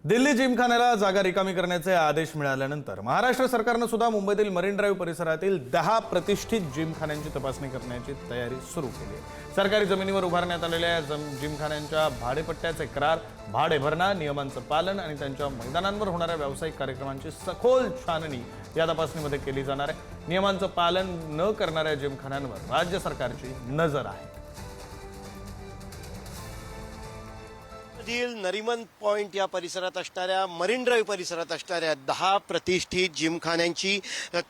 दिल्ली जिमखान्याला जागा रिकामी करण्याचे आदेश मिळाल्यानंतर महाराष्ट्र सरकारने सुद्धा मुंबईतील मरीन ड्राईव्ह परिसरातील 10 प्रतिष्ठित जिमखान्यांची तपासणी करण्याची तयारी सुरू केली आहे। सरकारी जमिनीवर उभारण्यात आलेल्या जिमखान्यांच्या भाडेपट्ट्याचे करार, भाडे भरणा, नियमांचं पालन आणि त्यांच्या मैदानांवर होणाऱ्या व्यावसायिक कार्यक्रमांची सखोल छाननी या तपासणीमध्ये केली जाणार आहे। नियमांचं पालन न करणाऱ्या जिमखान्यांवर राज्य सरकारची नजर आहे। नरिमन पॉइंट या परिसरात असणाऱ्या मरीन ड्राईव्ह परिसरात असणाऱ्या 10 प्रतिष्ठित जिमखान्यांची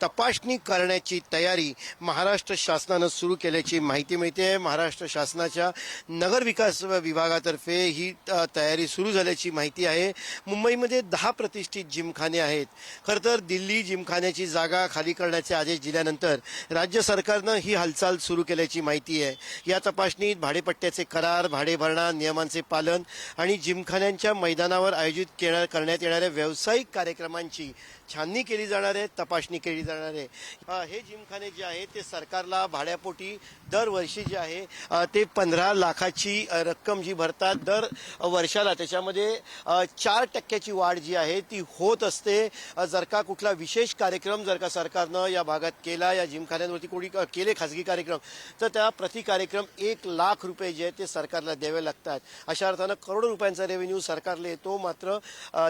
तपासणी करण्याची तयारी महाराष्ट्र शासनाने सुरू केल्याची माहिती मिळते। महाराष्ट्र शासनाच्या नगर विकास विभागातर्फे ही तयारी सुरू झाल्याची माहिती आहे। मुंबईमध्ये 10 प्रतिष्ठित जिमखाने आहेत। खरं तर दिल्ली जिमखान्याची जागा खाली करण्याचे आदेश दिल्यानंतर राज्य सरकारने ही हालचाल सुरू केल्याची माहिती आहे। या तपासणीत भाडेपट्ट्याचे करार, भाडे भरणा, नियमांचे पालन आणि जिमखान्यांच्या मैदानावर आयोजित करण्यात येणाऱ्या व्यावसायिक कार्यक्रमांची छाननी केली जाणार आहे, तपासणी केली जाणार आहे। हे जिमखाने जे आहेत ते सरकारला भाड्यापोटी दरवर्षी जे आहे ते 15 लाखाची रक्कम जी भरतात दर वर्षाला, त्याच्यामध्ये 4% वाढ जी आहे ती होत असते। जर का कुठला विशेष कार्यक्रम जर का सरकारनं या भागात केला, या जिमखान्यांवरती कोणी केले खाजगी कार्यक्रम, तर त्या प्रति कार्यक्रम 1 लाख रुपये जे आहेत ते सरकारला द्यावे लागतात। अशा अर्थानं करोडो रुपयांचा रेव्हेन्यू सरकारला येतो। मात्र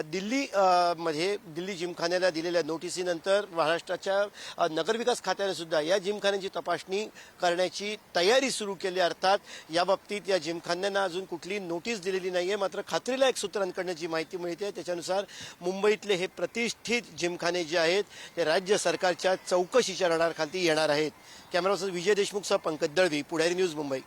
दिल्ली जिमखान्याला दिलेल्या नोटिसीनंतर महाराष्ट्राच्या नगरविकास खात्याने सुद्धा या जिमखान्यांची तपासणी करण्याची तयारी सुरू केली। अर्थात या बाबतीत या जिमखान्यांना अजून कुठली नोटीस दिलेली नाहीये। मात्र खात्रीलायक सूत्रांकडून जी माहिती मिळते त्याच्यानुसार मुंबईतले हे प्रतिष्ठित जिमखाने जे आहेत ते राज्य सरकारच्या चौकशीच्या रडारखाली येणार आहेत। कॅमेरापर्सन विजय देशमुखसह पंकज दळवी, पुढारी न्यूज, मुंबई।